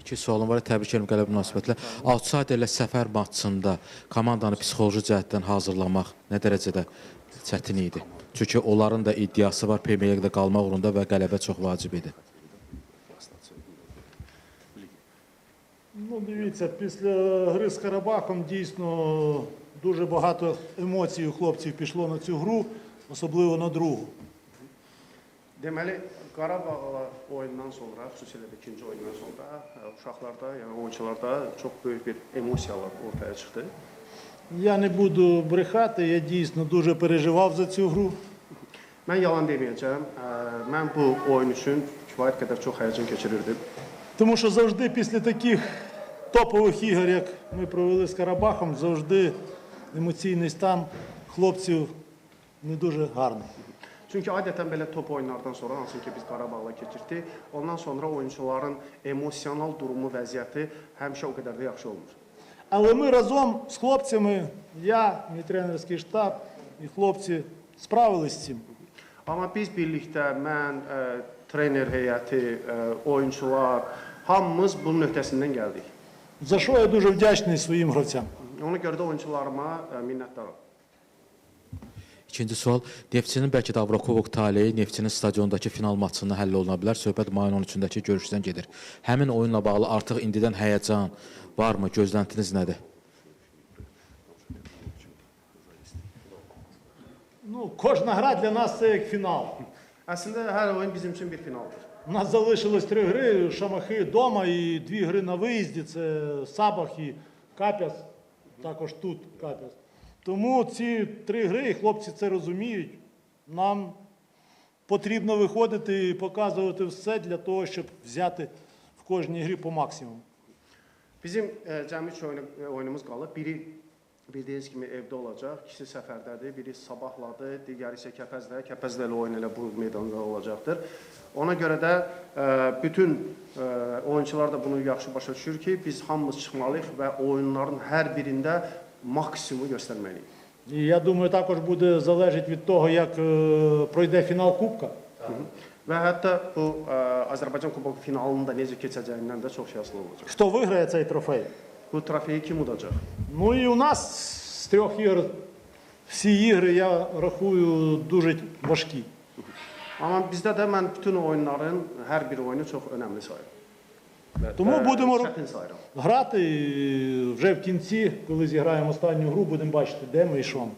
İki sualım var, təbrik edirəm qələbə münasibətlə. Outsiderlə səfər maçında komandanı psixoloji cəhətdən hazırlamaq nə dərəcədə çətin idi? Çünki onların da iddiası var, Premier League-də qalmaq uğrunda və qələbə çox vacib idi. Ну, дивіться, після гри з Карабахом дійсно дуже багато емоцій у хлопців пішло на цю гру, особливо на другу. Deməli, Qarabağ oyundan sonra, xüsusilə də ikinci oyundan sonra uşaqlarda, yəni oyunçularda çox böyük bir emosiyalar ortaya çıxdı. Я не буду брехати, я дійсно дуже переживав за цю гру. Mən yalan deməyəcəm, mən bu oyun üçün kifayət qədər çox həyəcan keçirirdim. Тому що завжди після таких топових ігор, як ми провели з Карабахом, завжди емоційний стан хлопців не дуже гарний. Çünki adətən belə top oyunlardan sonra, hansı ki biz Qarabağla keçirdik, ondan sonra oyunçuların emosional durumu, vəziyyəti həmişə o qədər də yaxşı olmur. Але ми разом з хлопцями, я, мій тренерський штаб і хлопці справились з цим. Amma biz birlikdə, mən, trener heyəti, oyunçular, hamımız bunun öhdəsindən gəldik. За що я дуже вдячний своїм гравцям. Ona görə də oyunçularıma minnətdaram. İkinci sual, Neftçinin bəlkə də Avrokubok taleyi Neftçinin stadiondakı final maçında həll oluna bilər. Söhbət mayın 13-dəki görüşdən gedir. Həmin oyunla bağlı artıq indidən həyəcan varmı? Gözləntiniz nədir? Ну, кожна гра для нас це як фінал. Əslində hər oyun bizim üçün bir finaldır. У нас залишилось 3 гри, Шамахи вдома і 2 гри на виїзді, це Сабах і Кап'яс, також тут Кап'яс. Тому ці 3 гри, і хлопці це розуміють, нам потрібно виходити і показувати все для того, щоб взяти в кожній грі по максимуму. Bizim cəmi 3 oyunumuz qalıb. Biri bildiyiniz kimi evdə olacaq, ikisi səfərdədir, biri Sabahladır, digəri isə Kəpəzdə. Kəpəzdə ilə oyun elə bu meydanda olacaqdır. Ona görə də bütün oyunçular da bunu yaxşı başa düşür ki, biz hamımız çıxmalıyıq və oyunların hər birində maksimumu göstərməliyik. І я думаю, також буде залежить від того, як пройде фінал Кубка. Və hətta bu Azərbaycan Kuboku finalının da necə keçəcəyindən də çox şey asılı olacaq. Хто виграє цей трофей? Bu trofeyi kim udacaq? Ну і у нас з 3 ігор всі ігри, я рахую, дуже важкі. Amma bizdə də mən bütün oyunların hər bir oyunu çox önəmli sayıram. Тому будемо Çətin sayıram. грати і вже в кінці, коли зіграємо останню гру, будемо бачити, де ми і що ми.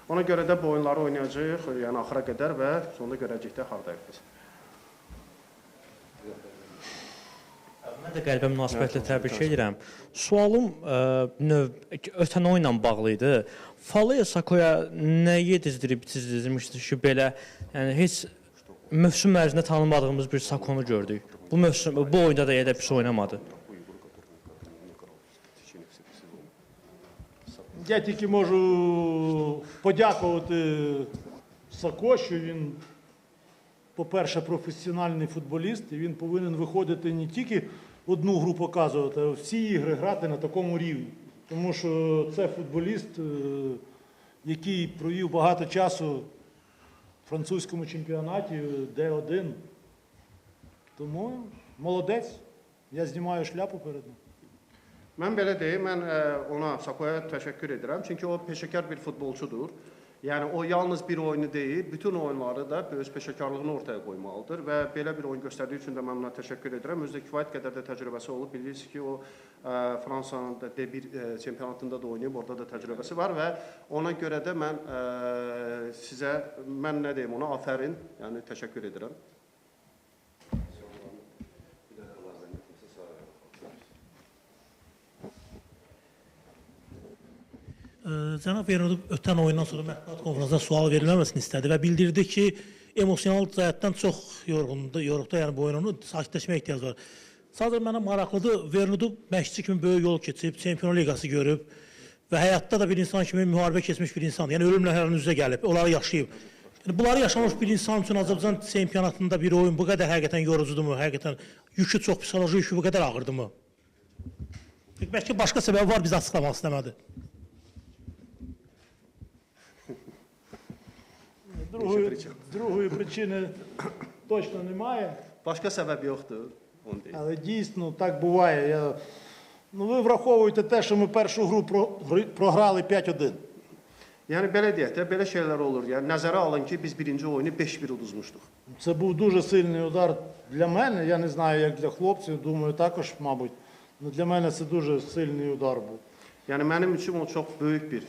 Ona görə də bu oyunları oynayacağıq, yəni axıra qədər və sonunda görəcəyik də hardayıq biz. Mən də qəlbə münasibətlə təbrik edirəm. Sualım ötən oyunla bağlı idi. Falaya Sakoya nə yedizdirmişdi ki, belə yəni heç mövsüm ərzində tanımadığımız bir Sakonu gördük. Bu oyunda da elə pis oynamadı. Я тільки можу подякувати Сако, що він, по-перше, професіональний футболіст, і він повинен виходити не тільки одну гру показувати, а всі ігри грати на такому рівні. Тому що це футболіст, який провів багато часу в французькому чемпіонаті Д1. Тому молодець, я знімаю шляпу перед ним. Mən belə deyim, mən ona Sakoya təşəkkür edirəm. Çünki o peşəkar bir futbolçudur. Yəni o yalnız bir oyunu deyil, bütün oyunları da öz peşəkarlığını ortaya qoymalıdır və belə bir oyun göstərdiyi üçün də mən ona təşəkkür edirəm. Özü də kifayət qədər də təcrübəsi olub. Bilirsiniz ki, o Fransanın D1 çempionatında da oynayıb, orada da təcrübəsi var və ona görə də mən sizə, mən nə deyim ona, afərin, yəni təşəkkür edirəm. Cənab Vernudov ötən oyundan sonra mətbuat konferansında sual verilməməsini istədi və bildirdi ki, emosional cəhətdən çox yorğundur, yəni bu oyunu sakitləşməyə ehtiyac var. Sadəcə mənə maraqlıdır, Vernudov məşqçi kimi böyük yol keçib, Çempionlar Liqası görüb və həyatda da bir insan kimi müharibə keçmiş bir insandır. Yəni ölümlə hər an üzə gəlib, onları yaşayıb. Yəni, bunları yaşamış bir insan üçün Azərbaycan çempionatında bir oyun bu qədər həqiqətən yorucudurmu? Həqiqətən yükü çox, psixoloji yükü bu qədər ağırdırmı? Bəlkə başqa səbəbi var, biz açıqlamaq istəmədi. Другої причини точно немає. Başqa səbəb yoxdur. Onu deyim. Але дійсно так буває. Ну, ви враховуєте те, що ми першу гру програли 5-1. Yəni belə deyək də, belə şeylər olur. Yəni nəzərə alın ki, biz birinci oyunu 5-1 uduzmuşduq. Це був дуже сильний удар для мене. Я не знаю, як для хлопців, думаю, також, мабуть. Ну, для мене це дуже сильний удар був. Yəni mənim üçün o çox böyük bir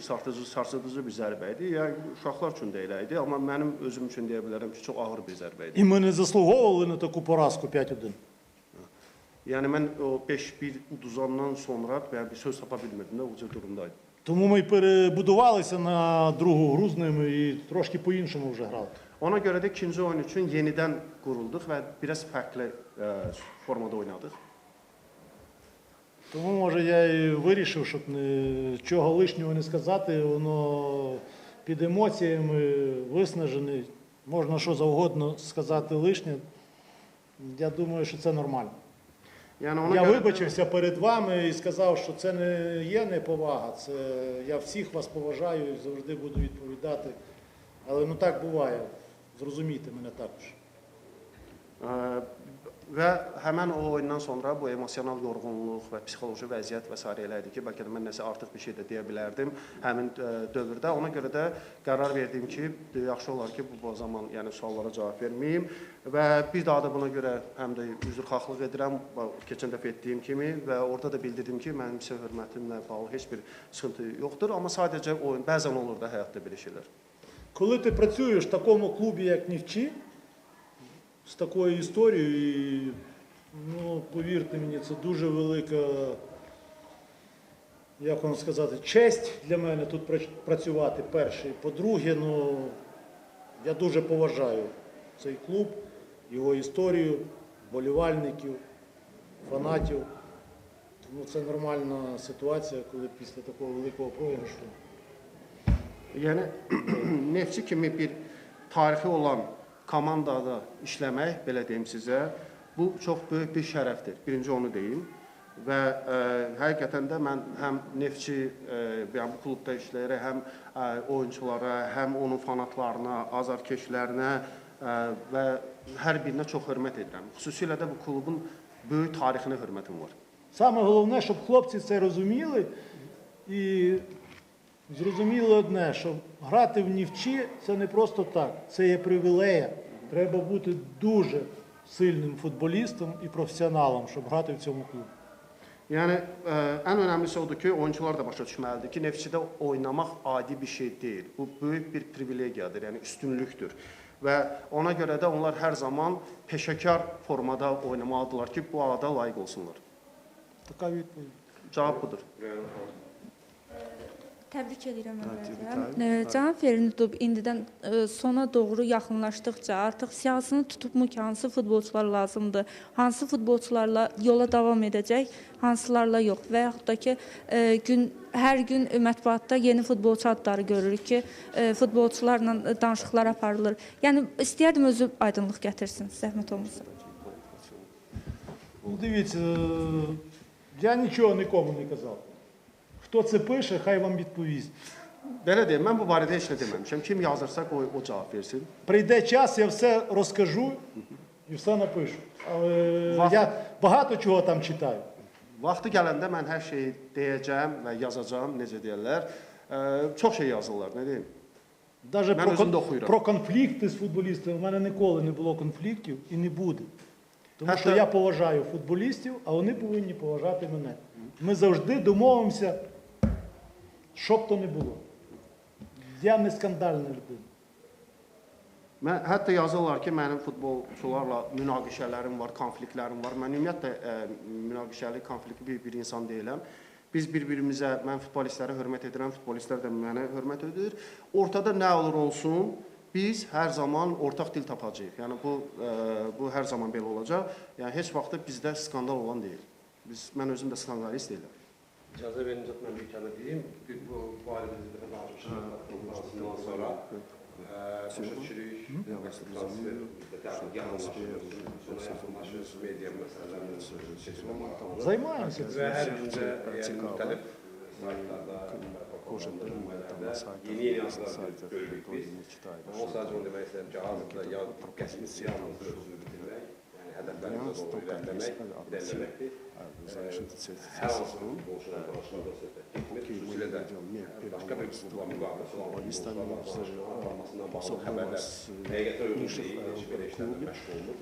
sarsıdıcı bir zərbə idi. Yəni uşaqlar üçün də elə idi, amma mənim özüm üçün deyə bilərəm ki, çox ağır bir zərbə idi. І ми не заслуговували на таку поразку 5-1. Yəni mən o 5-1 uduzandan sonra bir söz tapa bilmirdim də, o cür durumdaydım. Тому ми перебудувалися на другу гру з ними і трошки по-іншому вже грали. Ona görə də ikinci oyun üçün yenidən qurulduq və biraz fərqli formada oynadıq. Тому, може, я і вирішив, щоб нічого лишнього не сказати, воно під емоціями виснажений, можна що завгодно сказати лишнє. Я думаю, що це нормально. Yəni Я вибачився перед вами і сказав, що це не є неповага, це я всіх вас поважаю і завжди буду відповідати. Але ну так буває, зрозумійте мене також. Və həmən o oyundan sonra bu emosional yorğunluq və psixoloji vəziyyət və s. elə idi ki, bəlkə də mən nəsə artıq bir şey də deyə bilərdim həmin dövrdə. Ona görə də qərar verdim ki, yaxşı olar ki, bu zaman yəni suallara cavab verməyim və bir daha da buna görə həm də üzrxahlıq edirəm, keçən dəfə etdiyim kimi və orada da bildirdim ki, mənim sizə hörmətimlə bağlı heç bir sıxıntı yoxdur, amma sadəcə oyun bəzən olur da həyatda belə şeylər. Коли ти працюєш в такому клубі, як Нівчі, з такою історією, і, ну, повірте мені, це дуже велика, як вам сказати, честь для мене тут працювати, перший. По-друге, ну, я дуже поважаю цей клуб, його історію, вболівальників, фанатів. Тому це нормальна ситуація, коли після такого великого програшу. Yəni Neftçi kimi bir tarixi olan komandada işləmək, belə deyim sizə, bu çox böyük bir şərəfdir. Birinci onu deyim. Və həqiqətən də mən həm Neftçi, yəni bu klubda işləyərək həm oyunçulara, həm onun fanatlarına, azarkeşlərinə və hər birinə çox hörmət edirəm. Xüsusilə də bu klubun böyük tarixinə hörmətim var. Саме головне, щоб хлопці це розуміли і зрозуміли одне, що грати в Нівчі – це не просто так, це є привілея. Треба бути дуже сильним футболістом і професіоналом, щоб грати в цьому клубі. Yəni ən önəmlisi odur ki, oyunçular da başa düşməlidir ki, Neftçidə oynamaq adi bir şey deyil. Bu böyük bir privilegiyadır, yəni üstünlükdür. Və ona görə də onlar hər zaman peşəkar formada oynamalıdırlar ki, bu ada layiq olsunlar. Така відповідь. Cavab budur. Təbrik edirəm əvvəlcə. Cənab Ferinidov indidən sona doğru yaxınlaşdıqca artıq siyasını tutubmu ki, hansı futbolçular lazımdır, hansı futbolçularla yola davam edəcək, hansılarla yox və yaxud da ki, hər gün mətbuatda yeni futbolçu adları görürük ki, futbolçularla danışıqlar aparılır. Yəni, istəyərdim özü aydınlıq gətirsin, zəhmət olmasa. Ну, дивіться, я нічого нікому не казав. Хто це пише, хай вам відповість. Belə deyim, mən bu barədə heç nə deməmişəm. Kim yazırsa o cavab versin. Прийде час, я все розкажу і все напишу. Але я багато чого там читаю. Vaxtı gələndə mən hər şeyi deyəcəm və yazacağım, necə deyirlər. Çox şey yazırlar, nə deyim. Навіть Мен özüm də oxuyuram. про конфлікти з футболістами в мене ніколи не було конфліктів і не буде. Тому що Хата- я поважаю футболістів, а вони повинні поважати мене. Ми завжди домовимося, що б то не було. Я не скандальна людина. Hətta yazırlar ki, mənim futbolçularla münaqişələrim var, konfliktlərim var. Mən ümumiyyətlə münaqişəli, konfliktli bir insan deyiləm. Biz bir-birimizə, mən futbolistlərə hörmət edirəm, futbolistlər də mənə hörmət edir. Ortada nə olur olsun, biz hər zaman ortaq dil tapacağıq. Yəni bu hər zaman belə olacaq. Yəni heç vaxt bizdə skandal olan deyil. Mən özüm də skandalist deyiləm. İcazə verin, mən bir kəlmə deyim. Bu barədə bir dəfə danışmışıq ondan sonra. Başa düşürük, transfer, yaxınlaşır, media məsələlərinin seçilmə maraqlı. Займаємося Və цим. hər gündə müxtəlif saytlarda, yeni yazılar görürük biz. O sadəcə onu demək istəyirəm ki, hazırda qəsmi siyasət sözünü bitirmək, yəni hədəflərimizə doğru irəliləməkdir. Hər hansı futbolçunun qarşısında söhbət getmir. Xüsusilə də başqa bir futbola müqaviləsi olan futbolçularla almasından bağlı xəbərlər həqiqətə uyğun deyil. Heç belə işlərlə məşğul olunur.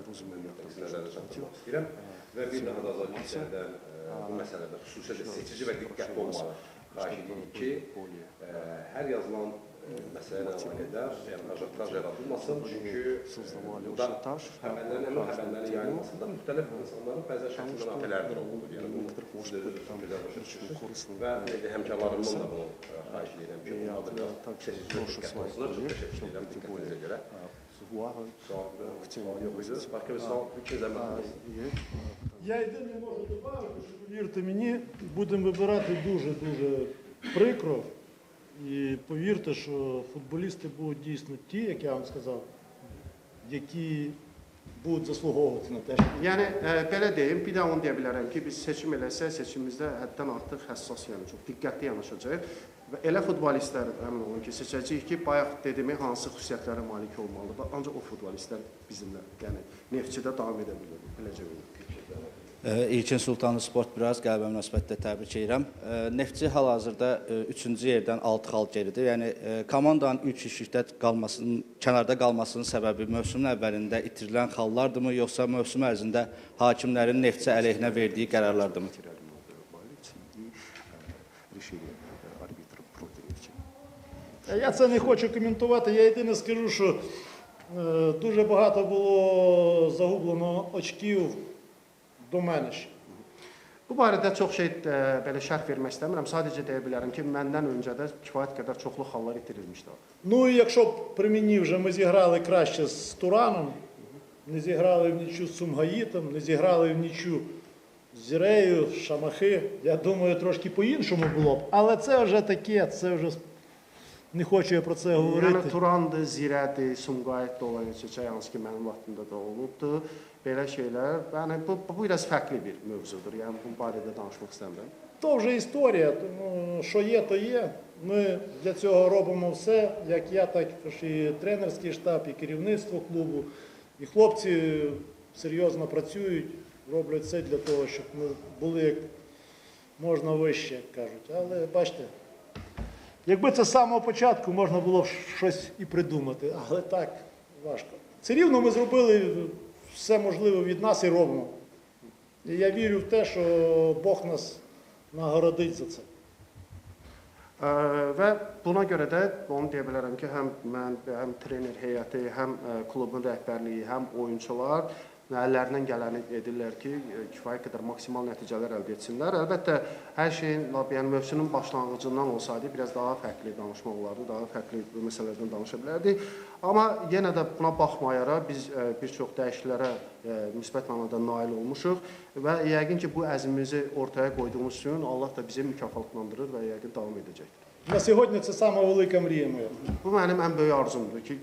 Bunu nəzərdə çatdırmaq istəyirəm. Və bir daha da azarkeşlərdən bu məsələdə xüsusilə seçici və diqqətli olmalı xahiş edirik ki, hər yazılan məsələ ilə əlaqədar ajotaj yaradılmasın. Çünki burada xəbərlərin yayılmasında müxtəlif insanların bəzən şəxsi mənafələrdir olur. Yəni bunu siz də gözəl başa düşürsünüz. Və həmkarlarımdan da bunu xahiş edirəm ki, bunlar da seçici diqqətli olsunlar. Çox təşəkkür edirəm diqqətinizə görə. Sual yox idi. Başqa bir sual, iki zəhmət. Я єдине можу додати, що повірте мені, будемо вибирати дуже-дуже прикро. І повірте, що футболісти будуть дійсно ті, як я вам сказав, які будуть заслуговувати на те, що Yəni belə deyim, bir də onu deyə bilərəm ki, biz seçim eləsək, seçimimizdə həddən artıq həssas, yəni çox diqqətli yanaşacağıq. Və elə futbolistlər əmin olun ki, seçəcəyik ki, bayaq dediyim hansı xüsusiyyətlərə malik olmalıdır. Ancaq o futbolistlər bizimlə, yəni Neftçidə davam edə bilir. Beləcə olur. İlkin Sultanlı Sport biraz qələbə münasibətlə təbrik edirəm. Neftçi hal-hazırda 3-cü yerdən 6 xal geridir. Yəni komandanın 3 işlikdə qalmasının, kənarda qalmasının səbəbi mövsümün əvvəlində itirilən xallardırmı, yoxsa mövsüm ərzində hakimlərin Neftçi əleyhinə verdiyi qərarlardırmı? Я це не хочу коментувати. Я єдине скажу, що дуже багато було загублено очків до мене ще. Bu barədə çox şey belə şərh vermək istəmirəm. Sadəcə deyə bilərəm ki, məndən öncə də kifayət qədər çoxlu xallar itirilmişdi. Ну і якщо б при мені вже ми зіграли краще з Тураном, не зіграли в нічю з Сумгаїтом, не зіграли в нічю з Зірею, з Шамахи, я думаю, трошки по-іншому було б. Але це вже таке, це вже не хочу я про це Yəni говорити. Turandır, Zirədir, Sumqayıt da olan seçək, hansı ki mənim vaxtımda da olubdu. Belə şeylər, yəni bu biraz fərqli bir mövzudur. Yəni bu barədə danışmaq istəmirəm. То вже історія, тому що є, то є. Ми для цього робимо все, як я, так і тренерський штаб, і керівництво клубу. І хлопці серйозно працюють, роблять все для того, щоб ми були як можна вище, як кажуть. Але бачите, якби це з самого початку, можна було б щось і придумати, але так важко. Все рівно ми зробили все можливе від нас і робимо. І я вірю в те, що Бог нас nagradить за це. Və buna görə də onu deyə bilərəm ki, həm trener heyəti, həm klubun rəhbərliyi, həm oyunçular əllərindən gələni edirlər ki, kifayət qədər maksimal nəticələr əldə etsinlər. Əlbəttə, hər şeyin, yəni mövsümün başlanğıcından olsaydı, biraz daha fərqli danışmaq olardı, daha fərqli məsələlərdən danışa bilərdik. Amma yenə də buna baxmayaraq, biz bir çox dəyişikliklərə müsbət mənada nail olmuşuq və yəqin ki, bu əzmimizi ortaya qoyduğumuz üçün Allah da bizi mükafatlandırır və yəqin davam edəcəkdir. На сьогодні це сама велика мрія моя. Bu mənim ən böyük arzumdur ki,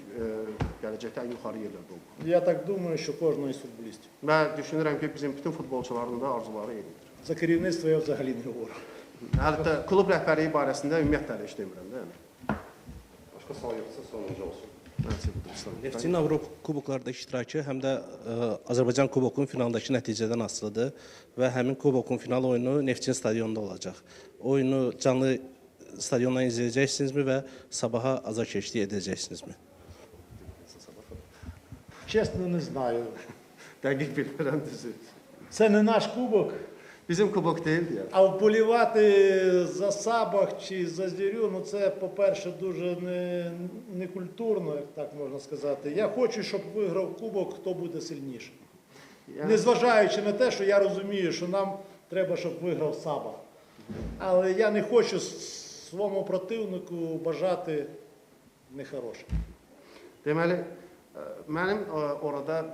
gələcəkdə ən yuxarı yerlərdə olmaq. Я так думаю, що кожного із футболістів. Və düşünürəm ki, bizim bütün futbolçuların da arzuları eynidir. За керівництво я взагалі не говорю. Hətta klub rəhbərliyi barəsində ümumiyyətlə heç demirəm də. Yəni. Başqa sual yoxsa sonuncu olsun. Neftçinin Avropa kuboklarda iştirakı həm də Azərbaycan kubokunun finaldakı nəticədən asılıdır və həmin kubokun final oyunu Neftçinin stadionunda olacaq. Oyunu canlı stadiondan izləyəcəksinizmi və sabaha azarkeşlik edəcəksinizmi? Чесно, не знаю. Dəqiq bilmirəm düzü. Це не наш кубок, Bizim kubok deyildi yəni. а вболівати за Сабах чи за Зірю, ну це, по-перше, дуже некультурно, як так можна сказати. Я хочу, щоб виграв кубок, хто буде сильніший. Незважаючи на те, що я розумію, що нам треба, щоб виграв Сабах. Але я не хочу своєму противнику бажати нехороше. Deməli, mənim orada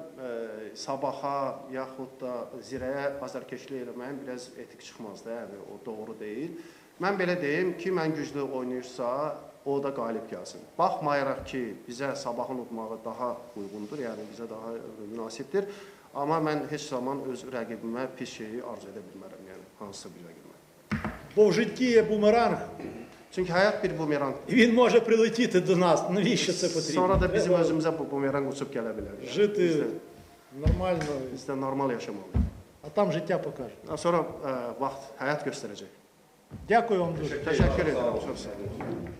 Sabaha yaxud da Zirəyə azarkeşlik eləməyim biraz etik çıxmazdı, yəni o doğru deyil. Mən belə deyim ki, mən güclü oynayırsa, o da qalib gəlsin. Baxmayaraq ki, bizə Sabahın udmağı daha uyğundur, yəni bizə daha münasibdir. Amma mən heç zaman öz rəqibimə pis şeyi arzu edə bilmərəm, yəni hansısa bir rəqibimə. Бо в житті є бумеранг, Çünki həyat bir bumerang. і він може прилетіти до нас. Навіщо це потрібно? Sonra da bizim Треба özümüzə bu bumerang uçub gələ bilər. Yəni. жити Biz də Нормально. Biz də normal yaşamalıyıq. А там життя покаже. Sonra vaxt, həyat göstərəcək. Дякую вам дуже. Təşəkkür edirəm. Çox sağ olun.